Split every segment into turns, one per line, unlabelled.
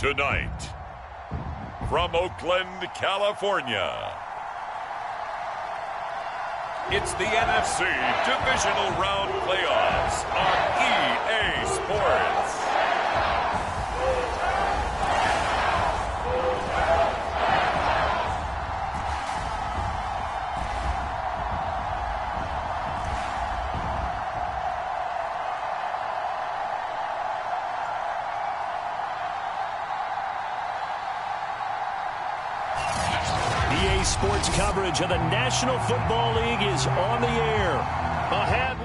Tonight, from Oakland, California, it's the NFC Divisional Round Playoffs on EA Sports.
EA Sports coverage of the National Football League is on the air. Ahead.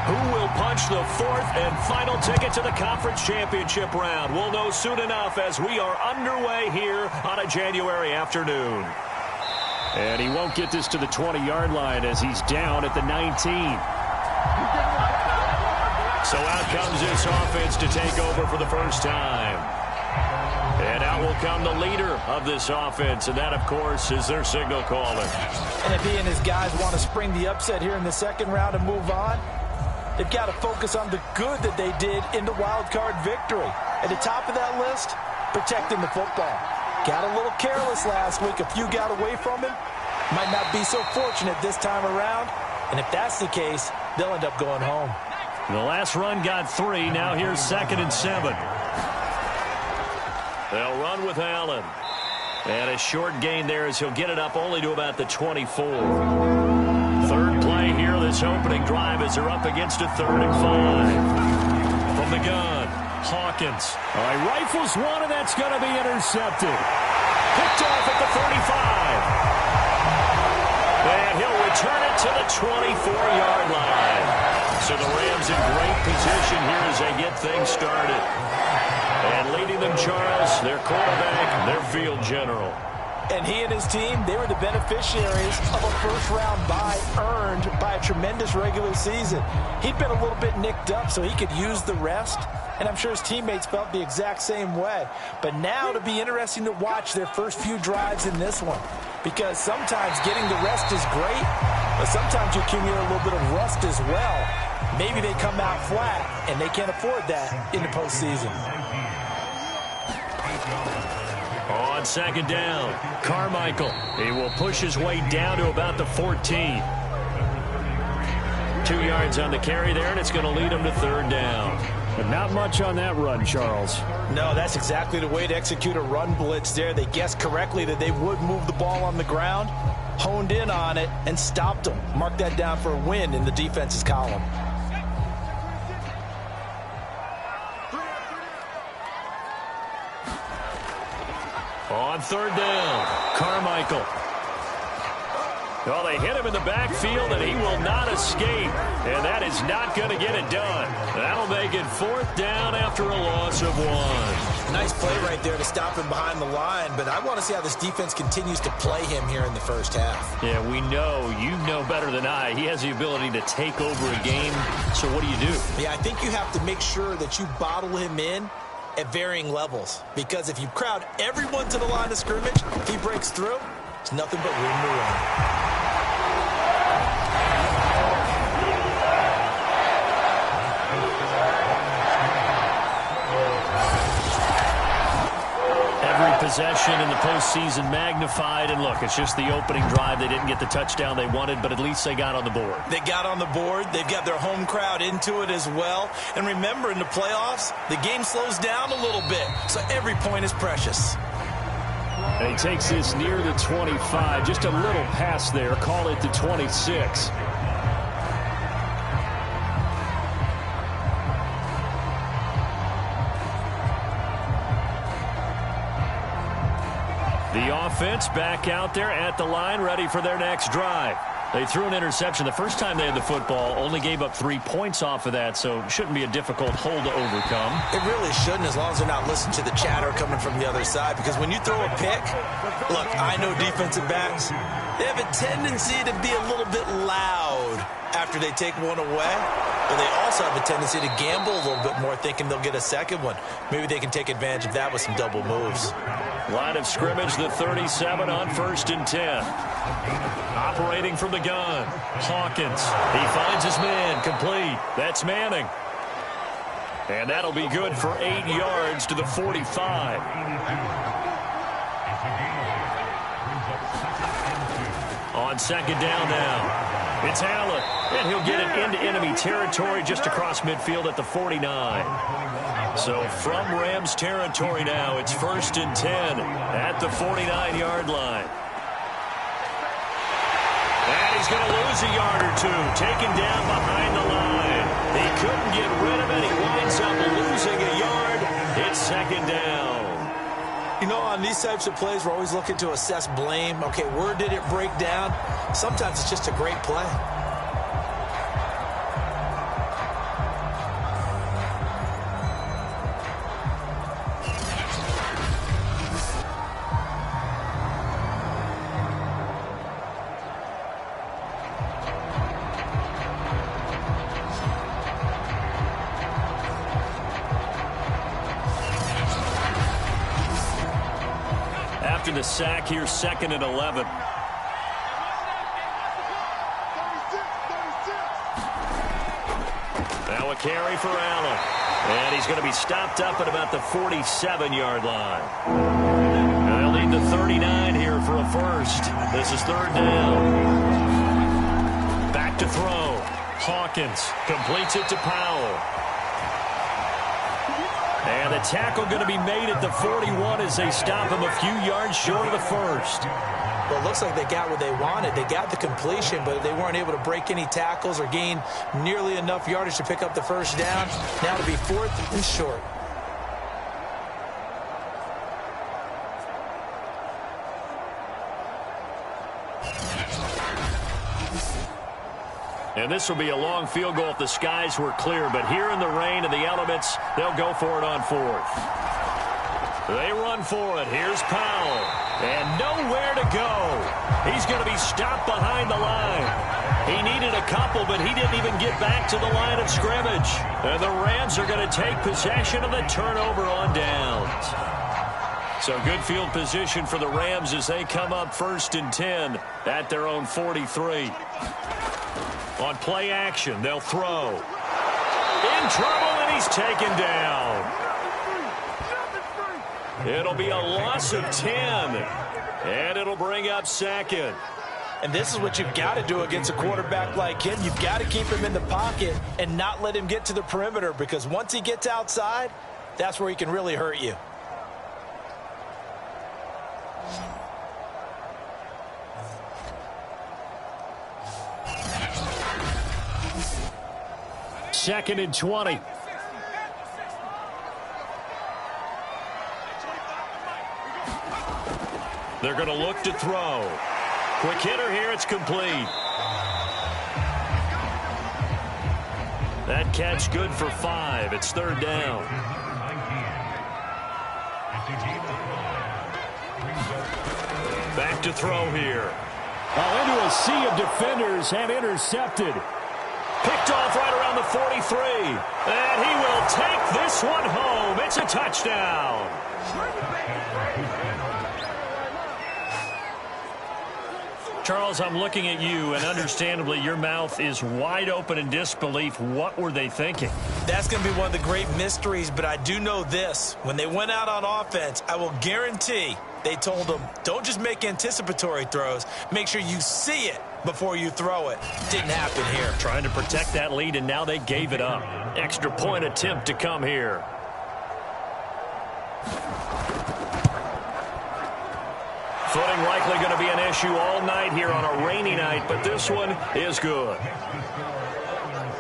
Who will punch the fourth and final ticket to the conference championship round? We'll know soon enough as we are underway here on a January afternoon. And he won't get this to the 20-yard line as he's down at the 19. So out comes this offense to take over for the first time. And out will come the leader of this offense, and that, of course, is their signal caller.
And if he and his guys want to spring the upset here in the second round and move on, they've got to focus on the good that they did in the wild card victory. At the top of that list, protecting the football. Got a little careless last week. A few got away from him. Might not be so fortunate this time around. And if that's the case, they'll end up going home.
The last run got 3. Now here's 2nd and 7. They'll run with Allen. And a short gain there as he'll get it up only to about the 24. Third play here, this opening drive as they're up against a 3rd and 5. From the gun, Hawkins. All right, rifles one, and that's going to be intercepted. Picked off at the 35. And he'll return it to the 24-yard line. So the Rams in great position here as they get things started. And leading them, Charles, their quarterback, their field general.
And he and his team, they were the beneficiaries of a first-round bye earned by a tremendous regular season. He'd been a little bit nicked up, so he could use the rest. And I'm sure his teammates felt the exact same way. But now it'll be interesting to watch their first few drives in this one. Because sometimes getting the rest is great, but sometimes you accumulate a little bit of rust as well. Maybe they come out flat, and they can't afford that in the postseason.
On 2nd down, Carmichael. He will push his way down to about the 14. 2 yards on the carry there, and it's going to lead him to 3rd down. But not much on that run, Charles.
No, that's exactly the way to execute a run blitz there. They guessed correctly that they would move the ball on the ground, honed in on it, and stopped them. Mark that down for a win in the defense's column.
On 3rd down, Carmichael. Well, they hit him in the backfield, and he will not escape. And that is not going to get it done. That'll make it 4th down after a loss of 1.
Nice play right there to stop him behind the line, but I want to see how this defense continues to play him here in the first half.
Yeah, we know. You know better than I. He has the ability to take over a game. So what do you do?
Yeah, I think you have to make sure that you bottle him in at varying levels. Because if you crowd everyone to the line of scrimmage, if he breaks through, it's nothing but room to run.
Every possession in the postseason magnified, and look, it's just the opening drive. They didn't get the touchdown they wanted, but at least they got on the board.
They got on the board. They've got their home crowd into it as well. And remember, in the playoffs, the game slows down a little bit, so every point is precious.
And he takes this near the 25, just a little pass there, call it the 26. The offense back out there at the line, ready for their next drive. They threw an interception the first time they had the football, only gave up 3 points off of that, so it shouldn't be a difficult hole to overcome.
It really shouldn't, as long as they're not listening to the chatter coming from the other side, because when you throw a pick, look, I know defensive backs, they have a tendency to be a little bit loud after they take one away. But they also have a tendency to gamble a little bit more, thinking they'll get a second one. Maybe they can take advantage of that with some double moves.
Line of scrimmage, the 37 on 1st and 10. Operating from the gun, Hawkins. He finds his man, complete. That's Manning. And that'll be good for 8 yards to the 45. On second down now. It's Allen, and he'll get it into enemy territory just across midfield at the 49. So from Rams territory now, it's 1st and 10 at the 49-yard line. And he's going to lose a yard or two, taken down behind the line. He couldn't get rid of it. He winds up losing a yard. It's second down.
You know, on these types of plays, we're always looking to assess blame. Okay, where did it break down? Sometimes it's just a great play.
After the sack here, 2nd and 11. Now a carry for Allen. And he's going to be stopped up at about the 47-yard line. And they'll need the 39 here for a first. This is 3rd down. Back to throw. Hawkins completes it to Powell. And the tackle going to be made at the 41 as they stop him a few yards short of the first.
Well, it looks like they got what they wanted. They got the completion, but they weren't able to break any tackles or gain nearly enough yardage to pick up the first down. Now to be 4th and short.
And this will be a long field goal if the skies were clear. But here in the rain and the elements, they'll go for it on 4th. They run for it. Here's Powell. And nowhere to go. He's going to be stopped behind the line. He needed a couple, but he didn't even get back to the line of scrimmage. And the Rams are going to take possession of the turnover on downs. So good field position for the Rams as they come up 1st and 10 at their own 43. On play action, they'll throw. In trouble, and he's taken down. It'll be a loss of 10, and it'll bring up 2nd.
And this is what you've got to do against a quarterback like him. You've got to keep him in the pocket and not let him get to the perimeter, because once he gets outside, that's where he can really hurt you.
Second and 20. They're going to look to throw. Quick hitter here. It's complete. That catch good for 5. It's 3rd down. Back to throw here.
Into a sea of defenders and intercepted.
Picked off right around the 43. And he will take this one home. It's a touchdown. Charles, I'm looking at you, and understandably, your mouth is wide open in disbelief. What were they thinking?
That's going to be one of the great mysteries, but I do know this. When they went out on offense, I will guarantee they told them, don't just make anticipatory throws. Make sure you see it before you throw it. Didn't happen here.
Trying to protect that lead, and now they gave it up. Extra point attempt to come here. Footing likely going to be an issue all night here on a rainy night, but this one is good.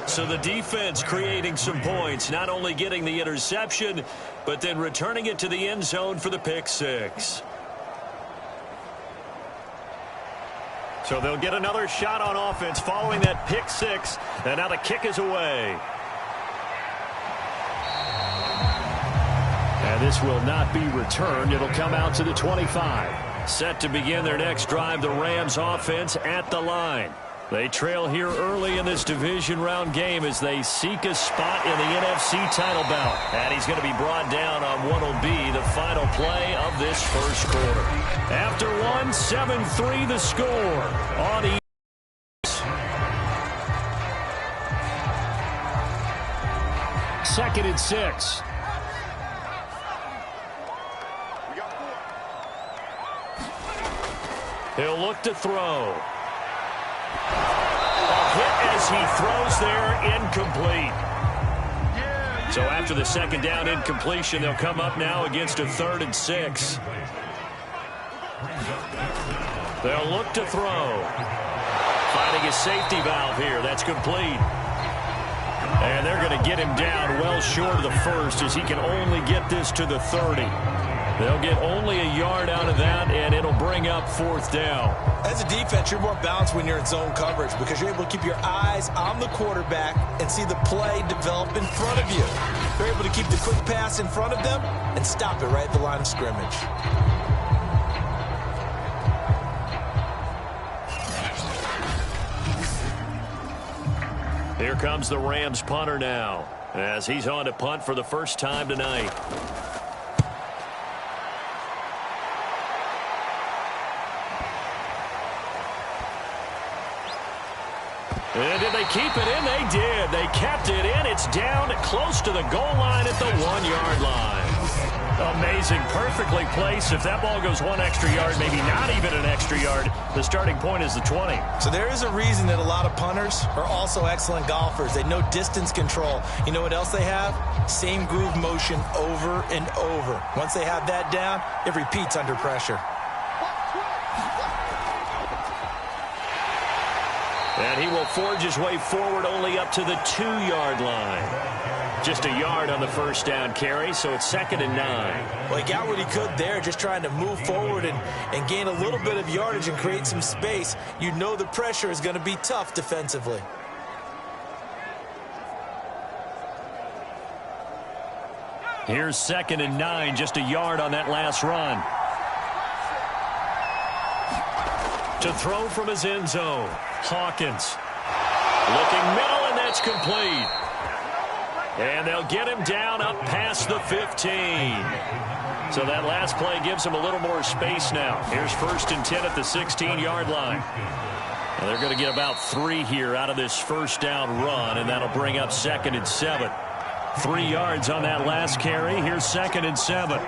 So the defense creating some points, not only getting the interception, but then returning it to the end zone for the pick six. So they'll get another shot on offense following that pick six, and now the kick is away. And this will not be returned. It'll come out to the 25. Set to begin their next drive, the Rams offense at the line. They trail here early in this division round game as they seek a spot in the NFC title bout. And he's going to be brought down on what will be the final play of this first quarter. After one, 7-3 the score on the second and 6. He'll look to throw. A hit as he throws there, incomplete. So after the second down incompletion, they'll come up now against a 3rd and 6. They'll look to throw. Finding a safety valve here. That's complete. And they're going to get him down well short of the first as he can only get this to the 30. They'll get only a yard out of that, and it'll bring up 4th down.
As a defense, you're more balanced when you're in zone coverage because you're able to keep your eyes on the quarterback and see the play develop in front of you. You're able to keep the quick pass in front of them and stop it right at the line of scrimmage.
Here comes the Rams punter now as he's on to punt for the first time tonight. And did they keep it in? They did. They kept it in. It's down close to the goal line at the 1-yard line. Amazing. Perfectly placed. If that ball goes 1 extra yard, maybe not even an extra yard, the starting point is the 20.
So there is a reason that a lot of punters are also excellent golfers. They know distance control. You know what else they have? Same groove motion over and over. Once they have that down, it repeats under pressure.
And he will forge his way forward only up to the 2-yard line. Just a yard on the first down carry, so it's 2nd and 9.
Well, he got what he could there, just trying to move forward and gain a little bit of yardage and create some space. You know the pressure is going to be tough defensively.
Here's 2nd and 9, just a yard on that last run. To throw from his end zone, Hawkins. Looking middle, and that's complete. And they'll get him down up past the 15. So that last play gives him a little more space now. Here's 1st and 10 at the 16-yard line. And they're going to get about 3 here out of this first down run, and that'll bring up 2nd and 7. 3 yards on that last carry. Here's 2nd and 7.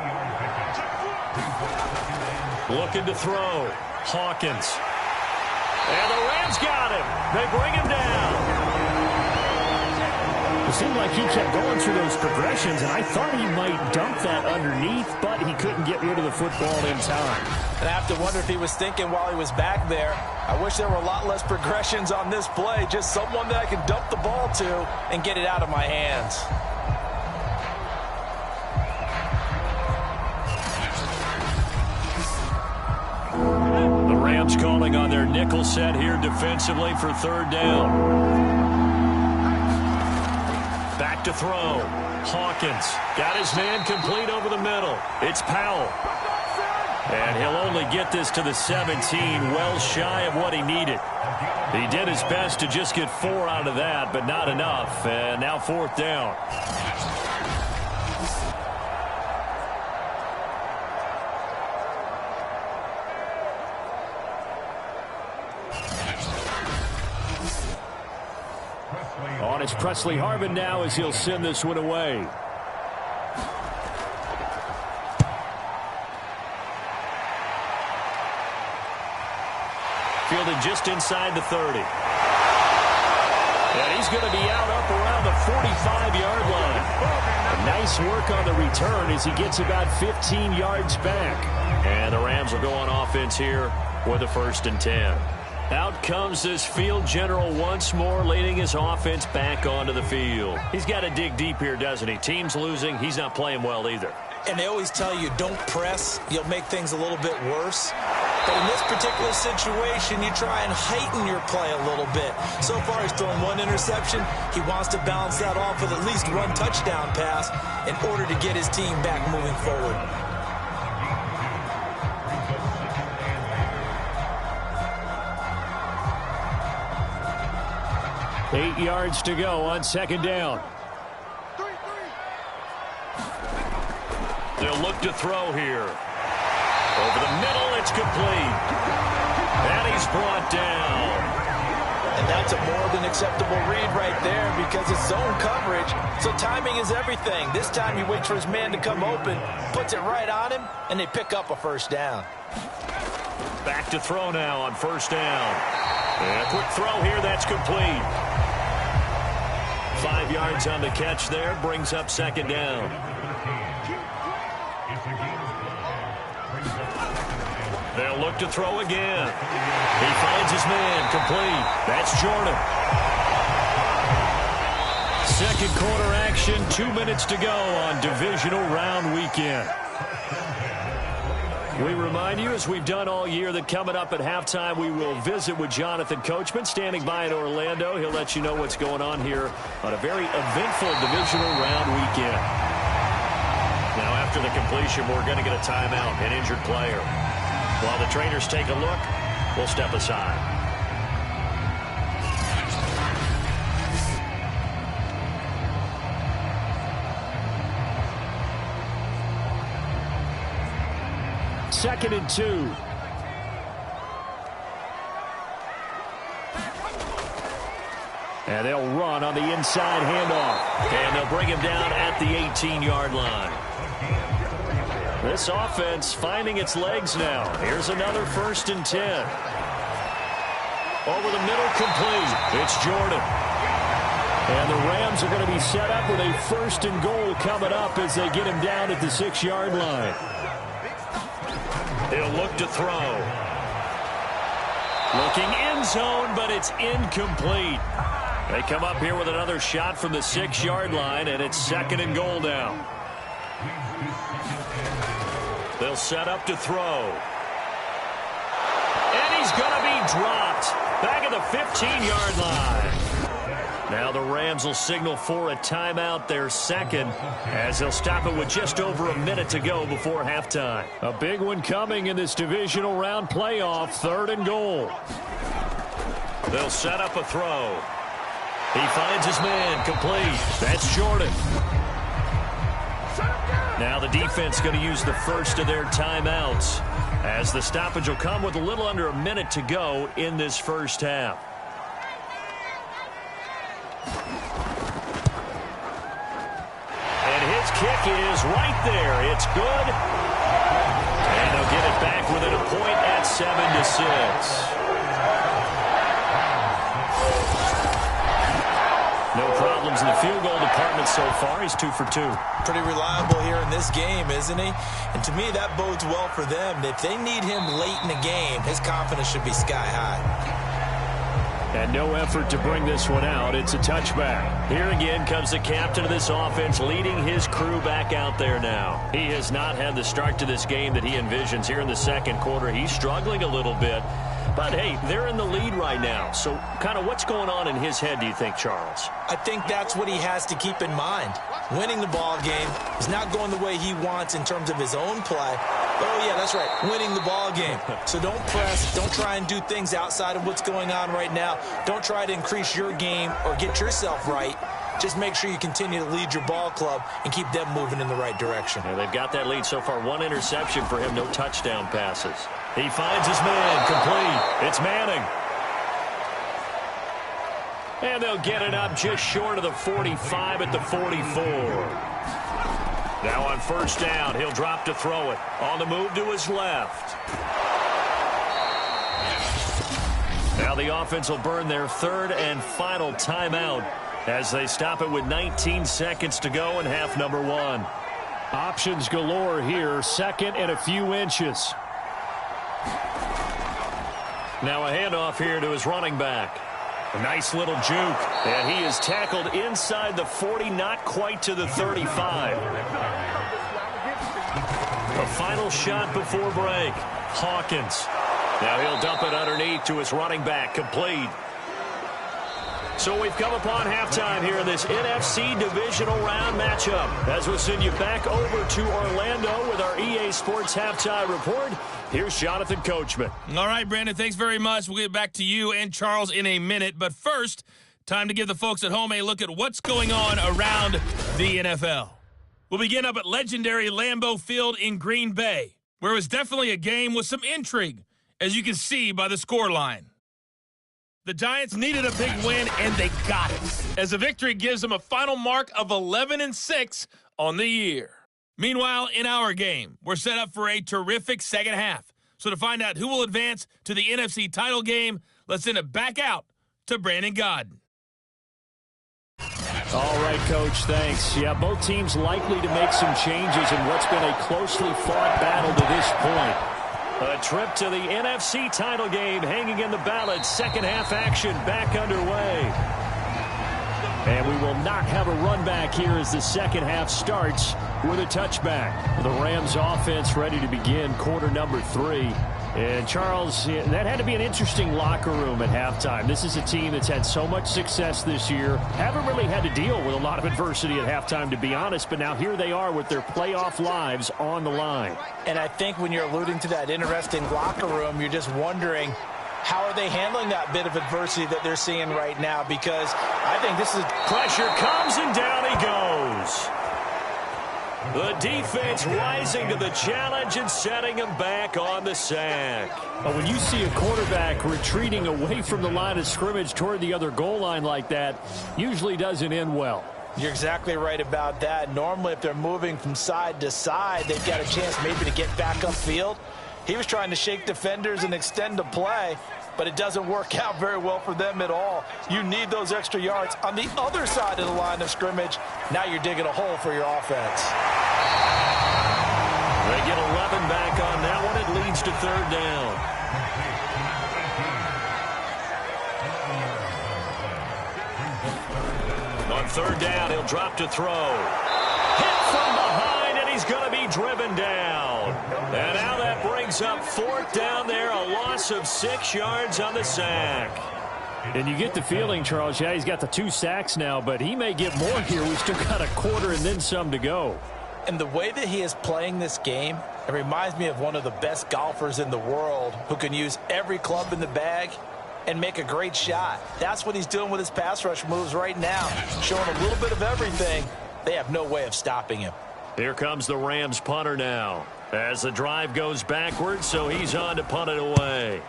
Looking to throw. Hawkins. And the Rams got him. They bring him down.
It seemed like he kept going through those progressions, and I thought he might dump that underneath, but he couldn't get rid of the football in time.
And I have to wonder if he was thinking while he was back there, I wish there were a lot less progressions on this play, just someone that I could dump the ball to and get it out of my hands.
Rams calling on their nickel set here defensively for 3rd down. Back to throw. Hawkins got his man complete over the middle. It's Powell. And he'll only get this to the 17, well shy of what he needed. He did his best to just get 4 out of that, but not enough. And now 4th down.
It's Presley Harvin now as he'll send this one away.
Fielded just inside the 30. And he's going to be out up around the 45-yard line.
Nice work on the return as he gets about 15 yards back.
And the Rams will go on offense here with a 1st and 10. Out comes this field general once more, leading his offense back onto the field. He's got to dig deep here, doesn't he? Team's losing. He's not playing well either.
And they always tell you, don't press. You'll make things a little bit worse. But in this particular situation, you try and heighten your play a little bit. So far, he's thrown 1 interception. He wants to balance that off with at least 1 touchdown pass in order to get his team back moving forward.
8 yards to go on second down. They'll look to throw here. Over the middle, it's complete. And he's brought down.
And that's a more than acceptable read right there because it's zone coverage, so timing is everything. This time he waits for his man to come open, puts it right on him, and they pick up a first down.
Back to throw now on first down. And a quick throw here, that's complete. 5 yards on the catch there, brings up second down. They'll look to throw again. He finds his man, complete. That's Jordan. Second quarter action, 2 minutes to go on divisional round weekend. We remind you, as we've done all year, that coming up at halftime, we will visit with Jonathan Coachman, standing by in Orlando. He'll let you know what's going on here on a very eventful divisional round weekend. Now, after the completion, we're going to get a timeout, an injured player. While the trainers take a look, we'll step aside. Second and 2. And they'll run on the inside handoff. And they'll bring him down at the 18-yard line. This offense finding its legs now. Here's another 1st and 10. Over the middle, complete. It's Jordan. And the Rams are going to be set up with a 1st and goal coming up as they get him down at the 6-yard line. He'll look to throw. Looking end zone, but it's incomplete. They come up here with another shot from the 6-yard line, and it's 2nd and goal now. They'll set up to throw. And he's going to be dropped. Back at the 15-yard line. Now the Rams will signal for a timeout, their second, as they'll stop it with just over a minute to go before halftime. A big one coming in this divisional round playoff, 3rd and goal. They'll set up a throw. He finds his man, complete. That's Jordan. Now the defense going to use the first of their timeouts, as the stoppage will come with a little under a minute to go in this first half. Kick is right there. It's good. And they'll get it back within a point at 7-6. No problems in the field goal department so far. He's 2 for 2.
Pretty reliable here in this game, isn't he? And to me, that bodes well for them. If they need him late in the game, his confidence should be sky high.
And no effort to bring this one out. It's a touchback. Here again comes the captain of this offense, leading his crew back out there now. He has not had the start to this game that he envisions here in the second quarter. He's struggling a little bit. But, hey, they're in the lead right now. So kind of what's going on in his head, do you think, Charles?
I think that's what he has to keep in mind. Winning the ball game is not going the way he wants in terms of his own play. Oh, yeah, that's right, winning the ball game. So don't press. Don't try and do things outside of what's going on right now. Don't try to increase your game or get yourself right. Just make sure you continue to lead your ball club and keep them moving in the right direction.
Yeah, they've got that lead so far. 1 interception for him, no touchdown passes. He finds his man, complete. It's Manning. And they'll get it up just short of the 45 at the 44. Now on first down, he'll drop to throw it. On the move to his left. Now the offense will burn their 3rd and final timeout as they stop it with 19 seconds to go in half number 1. Options galore here, 2nd and a few inches. Now a handoff here to his running back. A nice little juke, and he is tackled inside the 40, not quite to the 35. A final shot before break. Hawkins. Now he'll dump it underneath to his running back, complete. So we've come upon halftime here in this NFC divisional round matchup. As we'll send you back over to Orlando with our EA Sports halftime report, here's Jonathan Coachman.
All right, Brandon, thanks very much. We'll get back to you and Charles in a minute. But first, Time to give the folks at home a look at what's going on around the NFL. We'll begin up at legendary Lambeau Field in Green Bay, where it was definitely a game with some intrigue, as you can see by the scoreline. The Giants needed a big win, and they got it, as the victory gives them a final mark of 11-6 on the year. Meanwhile, in our game, we're set up for a terrific second half. So to find out who will advance to the NFC title game, let's send it back out to Brandon Godden.
All right, Coach, thanks. Yeah, both teams likely to make some changes in what's been a closely fought battle to this point.
A trip to the NFC title game hanging in the balance. Second half action back underway.
And we will not have a run back here as the second half starts with a touchback. The Rams offense ready to begin quarter number 3. And, Charles, that had to be an interesting locker room at halftime. This is a team that's had so much success this year. Haven't really had to deal with a lot of adversity at halftime, to be honest. But now here they are with their playoff lives on the line.
And I think when you're alluding to that interesting locker room, you're just wondering, how are they handling that bit of adversity that they're seeing right now? Because I think this is...
Pressure comes and down he goes. The defense rising to the challenge and setting him back on the sack.
But when you see a quarterback retreating away from the line of scrimmage toward the other goal line like that, usually doesn't end well.
You're exactly right about that. Normally, if they're moving from side to side, they've got a chance maybe to get back upfield. He was trying to shake defenders and extend the play, but it doesn't work out very well for them at all. You need those extra yards on the other side of the line of scrimmage. Now you're digging a hole for your offense.
They get 11 back on that one. It leads to third down. On third down, he'll drop to throw. Hit from behind, and he's going to be driven down. And now that brings up fourth down there, a loss of 6 yards on the sack.
And you get the feeling, Charles, yeah, he's got the 2 sacks now, but he may get more here. We've still got a quarter and then some to go.
And the way that he is playing this game, it reminds me of one of the best golfers in the world who can use every club in the bag and make a great shot. That's what he's doing with his pass rush moves right now, showing a little bit of everything. They have no way of stopping him.
Here comes the Rams punter now, as the drive goes backwards, so he's on to punt it away.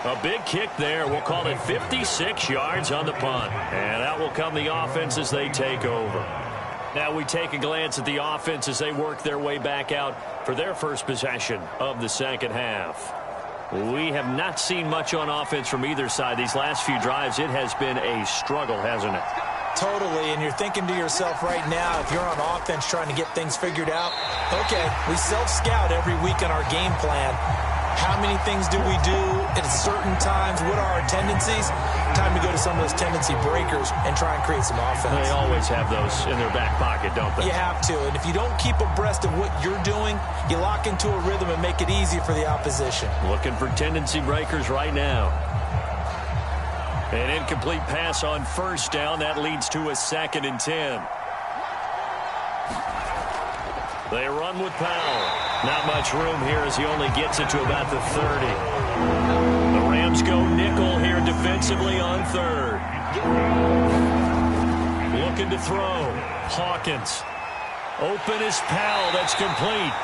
A big kick there. We'll call it 56 yards on the punt. And out will come the offense as they take over. Now we take a glance at the offense as they work their way back out for their first possession of the second half. We have not seen much on offense from either side. These last few drives, it has been a struggle, hasn't it?
Totally, and you're thinking to yourself right now, if you're on offense trying to get things figured out, okay, we self-scout every week in our game plan. How many things do we do at certain times? What are our tendencies? Time to go to some of those tendency breakers and try and create some offense.
They always have those in their back pocket, don't they?
You have to. And if you don't keep abreast of what you're doing, you lock into a rhythm and make it easy for the opposition.
Looking for tendency breakers right now. An incomplete pass on first down. That leads to a 2nd and 10. They run with Powell. Not much room here as he only gets it to about the 30. The Rams go nickel here defensively on third. Looking to throw. Hawkins. Open is Powell. That's complete.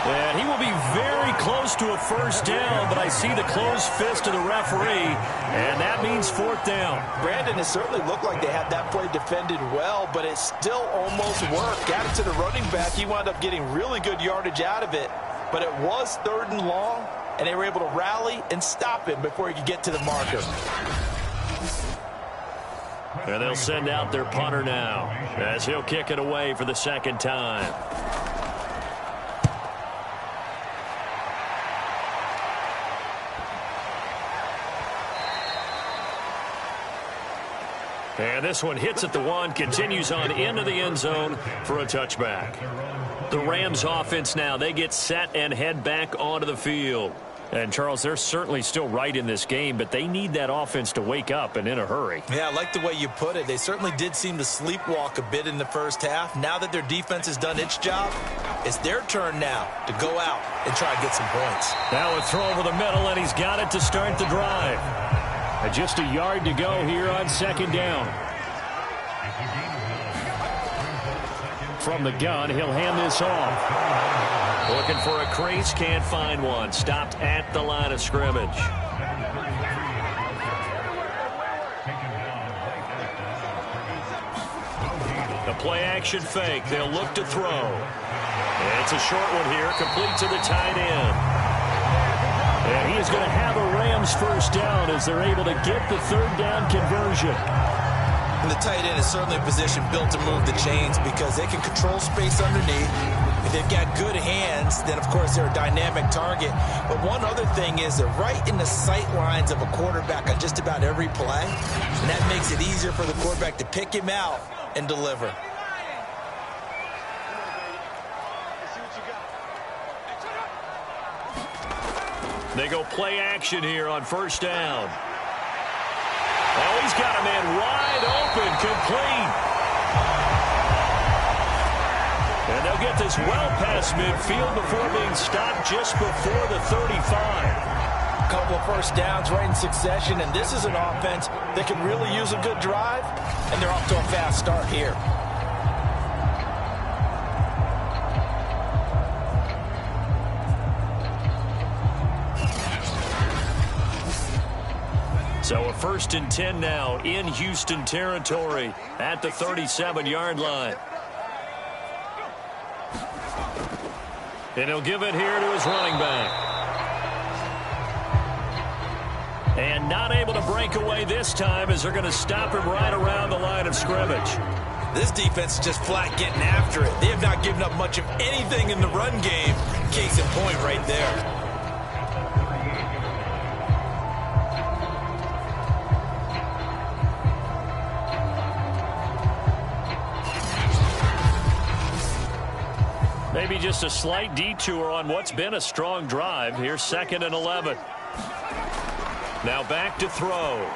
And he will be very close to a first down, but I see the closed fist of the referee, and that means fourth down.
Brandon, it certainly looked like they had that play defended well, but it still almost worked. Got it to the running back. He wound up getting really good yardage out of it, but it was 3rd and long, and they were able to rally and stop him before he could get to the marker.
And they'll send out their punter now as he'll kick it away for the second time. And this one hits at the 1, continues on into the end zone for a touchback. The Rams offense now, they get set and head back onto the field.
And, Charles, they're certainly still right in this game, but they need that offense to wake up and in a hurry.
Yeah, I like the way you put it. They certainly did seem to sleepwalk a bit in the first half. Now that their defense has done its job, it's their turn now to go out and try and get some points.
Now a throw over the middle, and he's got it to start the drive. And just a yard to go here on second down. From the gun, he'll hand this off.
Looking for a crease, can't find one. Stopped at the line of scrimmage. The play-action fake. They'll look to throw. It's a short one here, complete to the tight end.
And he is going to have a Rams first down as they're able to get the third down conversion.
And the tight end is certainly a position built to move the chains because they can control space underneath. If they've got good hands, then, of course, they're a dynamic target. But one other thing is they're right in the sight lines of a quarterback on just about every play. And that makes it easier for the quarterback to pick him out and deliver.
They go play action here on first down. Oh, he's got a man wide open, complete. And they'll get this well past midfield before being stopped just before the 35.
A couple of first downs right in succession, and this is an offense that can really use a good drive, and they're off to a fast start here.
So a 1st and 10 now in Houston territory at the 37-yard line. And he'll give it here to his running back. And not able to break away this time as they're going to stop him right around the line of scrimmage.
This defense is just flat getting after it. They have not given up much of anything in the run game. Case in point right there.
Maybe just a slight detour on what's been a strong drive. Here's 2nd and 11. Now back to throw.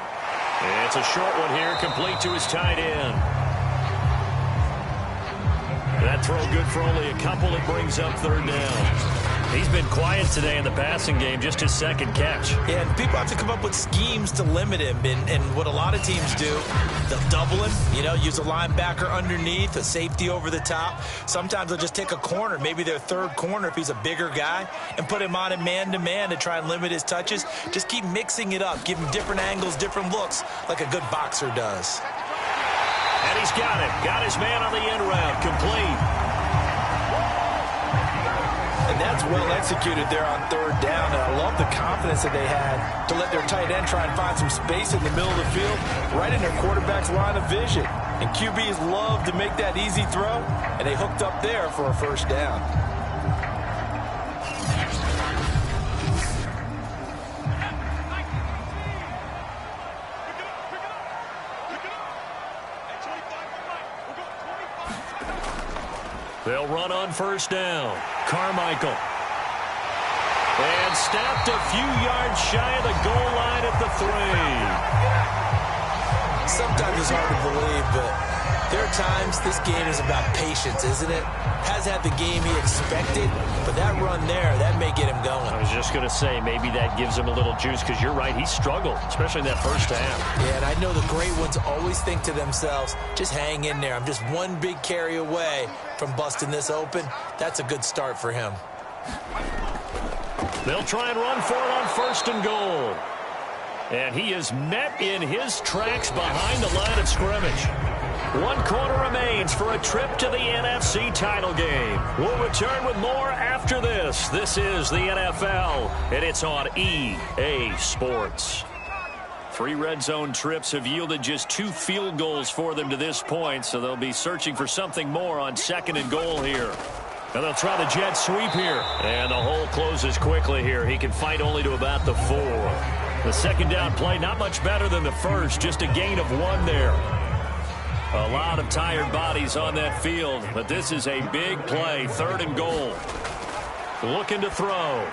It's a short one here, complete to his tight end. That throw good for only a couple. It brings up 3rd down. He's been quiet today in the passing game, just his 2nd catch.
Yeah, and people have to come up with schemes to limit him. And what a lot of teams do, they'll double him, use a linebacker underneath, a safety over the top. Sometimes they'll just take a corner, maybe their 3rd corner if he's a bigger guy, and put him on a man-to-man to try and limit his touches. Just keep mixing it up, give him different angles, different looks, like a good boxer does.
And he's got it. Got his man on the end route, complete.
And that's well executed there on 3rd down. And I love the confidence that they had to let their tight end try and find some space in the middle of the field, right in their quarterback's line of vision. And QBs love to make that easy throw, and they hooked up there for a first down.
They'll run on first down. Carmichael. And stopped a few yards shy of the goal line at the 3.
Sometimes it's hard to believe, but there are times this game is about patience, isn't it? Has had the game he expected, but that run there, that may get him going.
I was just going to say, maybe that gives him a little juice, because you're right, he struggled, especially in that first half.
Yeah, and I know the great ones always think to themselves, just hang in there. I'm just one big carry away from busting this open. That's a good start for him.
They'll try and run for it on 1st and goal. And he is met in his tracks behind the line of scrimmage. 1 quarter remains for a trip to the NFC title game. We'll return with more after this. This is the NFL, and it's on EA Sports. 3 red zone trips have yielded just 2 field goals for them to this point, so they'll be searching for something more on 2nd and goal here. And they'll try the jet sweep here. And the hole closes quickly here. He can fight only to about the 4. The 2nd down play, not much better than the first, just a gain of 1 there. A lot of tired bodies on that field, but this is a big play, 3rd and goal. Looking to throw.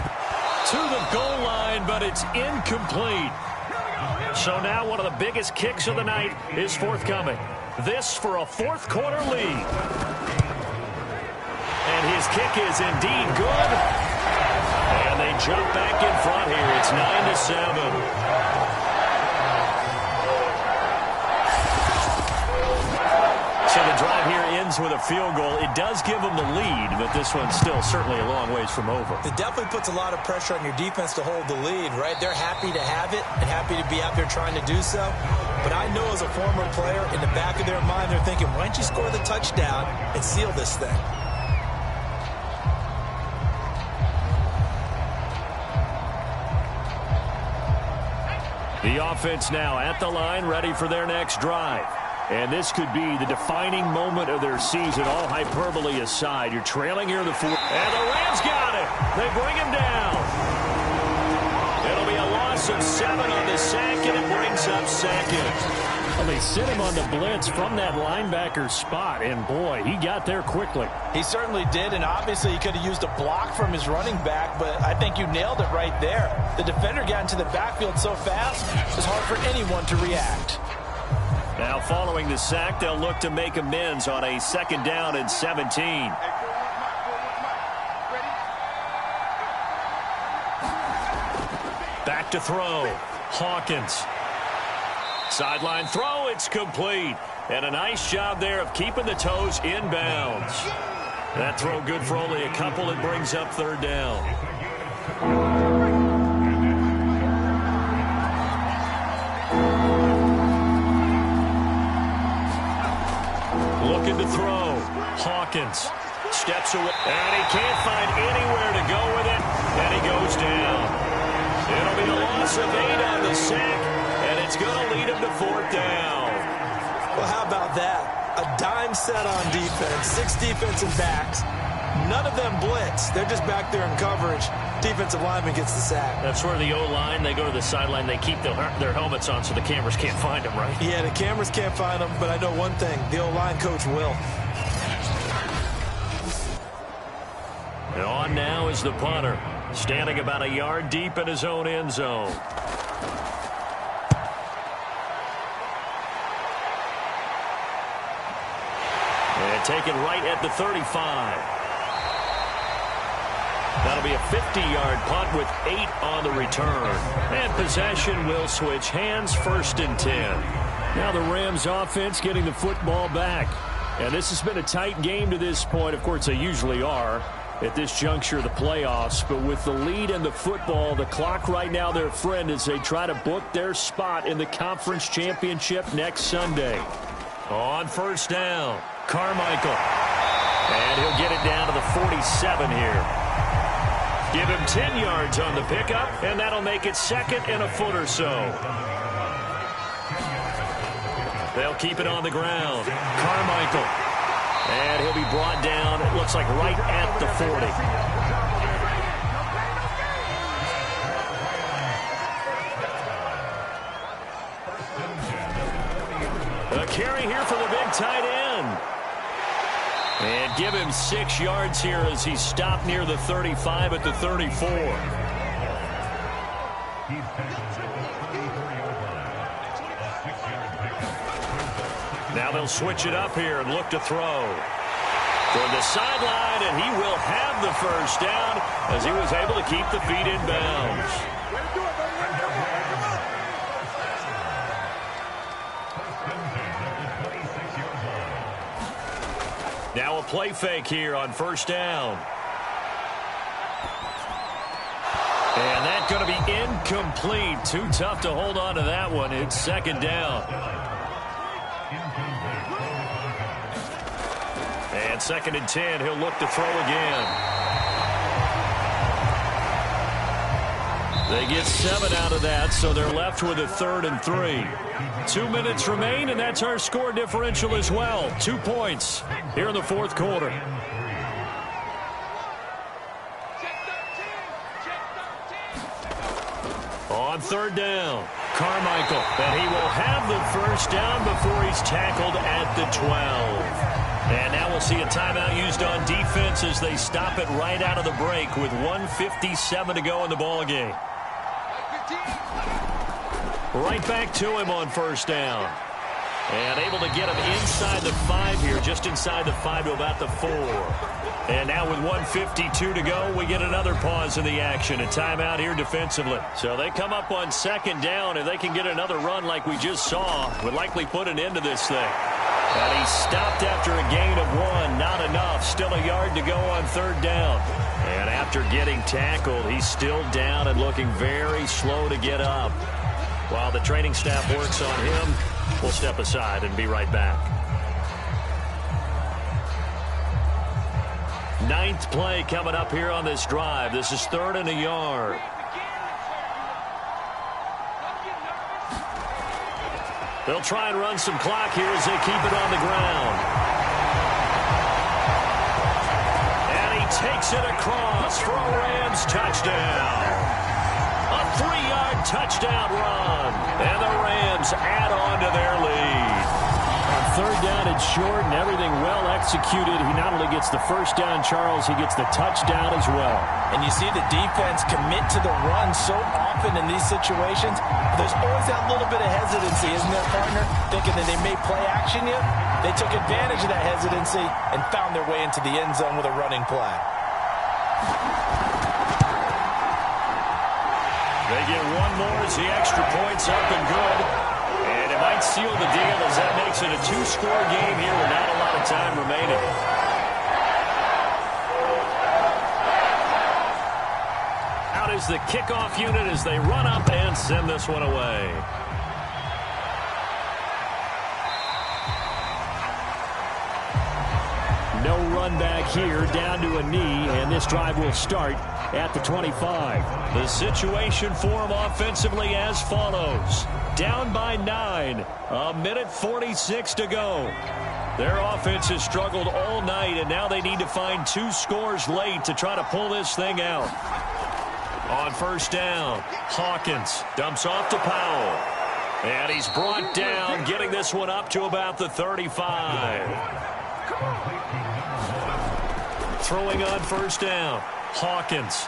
to the goal line, but it's incomplete. So now one of the biggest kicks of the night is forthcoming. This for a fourth quarter lead. And his kick is indeed good. And they jump back in front here. It's 9-7. So the drive here ends with a field goal. It does give them the lead, but this one's still certainly a long ways from over.
It definitely puts a lot of pressure on your defense to hold the lead, right? They're happy to have it and happy to be out there trying to do so. But I know as a former player, in the back of their mind, they're thinking, why don't you score the touchdown and seal this thing?
The offense now at the line, ready for their next drive. And this could be the defining moment of their season, all hyperbole aside. You're trailing here in the fourth. And the Rams got it. They bring him down. It'll be a loss of 7 on the sack, and it brings up second. Well, they sent him on the blitz from that linebacker spot, and boy, he got there quickly.
He certainly did, and obviously he could have used a block from his running back, but I think you nailed it right there. The defender got into the backfield so fast, it was hard for anyone to react.
Now following the sack, they'll look to make amends on a 2nd down and 17. Back to throw. Hawkins. Sideline throw, it's complete. And a nice job there of keeping the toes inbounds. That throw good for only a couple. It brings up 3rd down. Looking to throw. Hawkins steps away, and he can't find anywhere to go with it, and he goes down. It'll be a loss of 8 on the sack, and it's going to lead him to 4th down.
Well, how about that? A dime set on defense, 6 defensive backs. None of them blitz. They're just back there in coverage. Defensive lineman gets the sack.
That's where the O-line, they go to the sideline, they keep their helmets on so the cameras can't find them, right?
Yeah, the cameras can't find them, but I know one thing. The O-line coach will.
And on now is the punter, standing about a yard deep in his own end zone. And taken right at the 35. That'll be a 50-yard punt with 8 on the return. And possession will switch hands, 1st and 10. Now the Rams offense getting the football back. And this has been a tight game to this point. Of course, they usually are at this juncture of the playoffs. But with the lead and the football, the clock right now their friend as they try to book their spot in the conference championship next Sunday. On 1st down, Carmichael. And he'll get it down to the 47 here. Give him 10 yards on the pickup, and that'll make it 2nd and a foot or so. They'll keep it on the ground. Carmichael. And he'll be brought down, it looks like right at the 40. A carry here for the big tight end. And give him 6 yards here as he stopped near the 35 at the 34. Now they'll switch it up here and look to throw. Toward the sideline, and he will have the 1st down as he was able to keep the feet in bounds. Now a play fake here on 1st down. And that's going to be incomplete. Too tough to hold on to that one. It's 2nd down. And 2nd and 10. He'll look to throw again. They get 7 out of that, so they're left with a 3rd and 3. 2 minutes remain, and that's our score differential as well. 2 points here in the 4th quarter. On 3rd down, Carmichael, and he will have the 1st down before he's tackled at the 12.
And now we'll see a timeout used on defense as they stop it right out of the break with 1:57 to go in the ballgame. Right back to him on first down. And able to get him inside the 5 here, just inside the 5 to about the 4. And now with 1:52 to go, we get another pause in the action. A timeout here defensively. So they come up on second down, and they can get another run like we just saw. Would likely put an end to this thing. And he stopped after a gain of 1. Not enough. Still a yard to go on third down. And after getting tackled, he's still down and looking very slow to get up. While the training staff works on him, we'll step aside and be right back. 9th play coming up here on this drive. This is 3rd and a yard. They'll try and run some clock here as they keep it on the ground. And he takes it across for a Rams touchdown. A 3-yard touchdown run. And the Rams add on to their lead.
On third down and short and everything well executed. He not only gets the first down, Charles, he gets the touchdown as well.
And you see the defense commit to the run so often in these situations. There's always that little bit of hesitancy, isn't there, partner? Thinking that they may play action you. They took advantage of that hesitancy and found their way into the end zone with a running play.
They get one more as the extra point's up and good. And it might seal the deal as that makes it a 2-score game here with not a lot of time remaining. Out is the kickoff unit as they run up and send this one away.
No run back here, down to a knee, and this drive will start at the 25.
The situation for them offensively as follows. Down by 9. 1:46 to go. Their offense has struggled all night, and now they need to find 2 scores late to try to pull this thing out. On first down, Hawkins dumps off to Powell. And he's brought down, getting this one up to about the 35. Throwing on first down, Hawkins.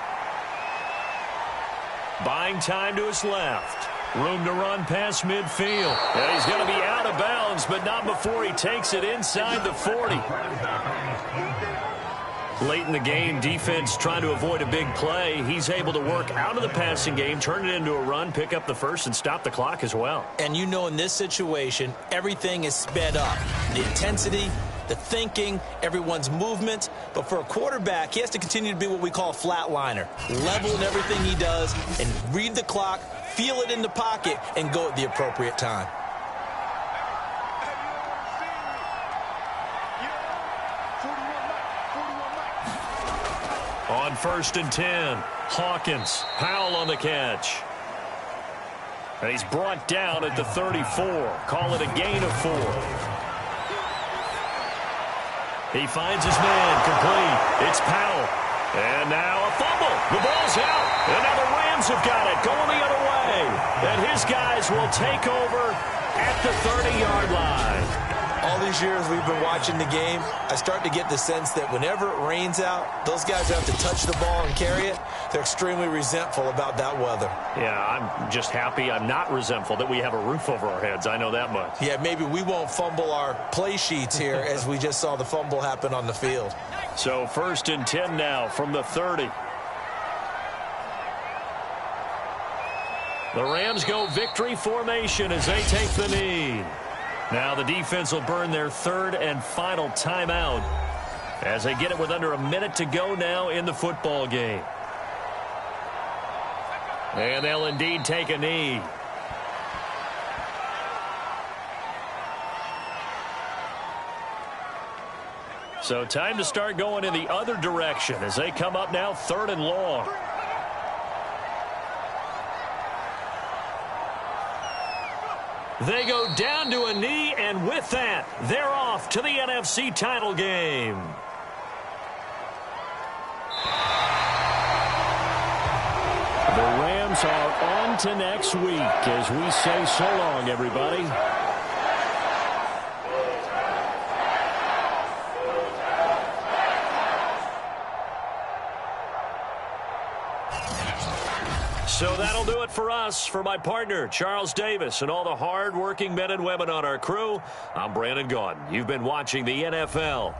Buying time to his left. Room to run past midfield. And he's going to be out of bounds, but not before he takes it inside the 40. Late in the game, defense trying to avoid a big play. He's able to work out of the passing game, turn it into a run, pick up the first, and stop the clock as well.
And you know in this situation, everything is sped up. The intensity, the thinking, everyone's movement. But for a quarterback, he has to continue to be what we call a flatliner. Level in everything he does and read the clock, feel it in the pocket, and go at the appropriate time.
On first and 10, Hawkins, Powell on the catch. And he's brought down at the 34. Call it a gain of 4. He finds his man, complete. It's Powell. And now a fumble. The ball's out. And now the Rams have got it, going the other way. And his guys will take over at the 30-yard line.
All these years we've been watching the game, I start to get the sense that whenever it rains out, those guys who have to touch the ball and carry it, they're extremely resentful about that weather.
Yeah, I'm just happy I'm not resentful that we have a roof over our heads. I know that much.
Yeah, maybe we won't fumble our play sheets here as we just saw the fumble happen on the field.
So first and 10 now from the 30. The Rams go victory formation as they take the knee. Now the defense will burn their 3rd and final timeout as they get it with under a minute to go now in the football game. And they'll indeed take a knee. So time to start going in the other direction as they come up now 3rd and long. They go down to a knee, and with that, they're off to the NFC title game.
The Rams are on to next week as we say so long, everybody. So that'll do it for us. For my partner, Charles Davis, and all the hard-working men and women on our crew, I'm Brandon Gaudin. You've been watching the NFL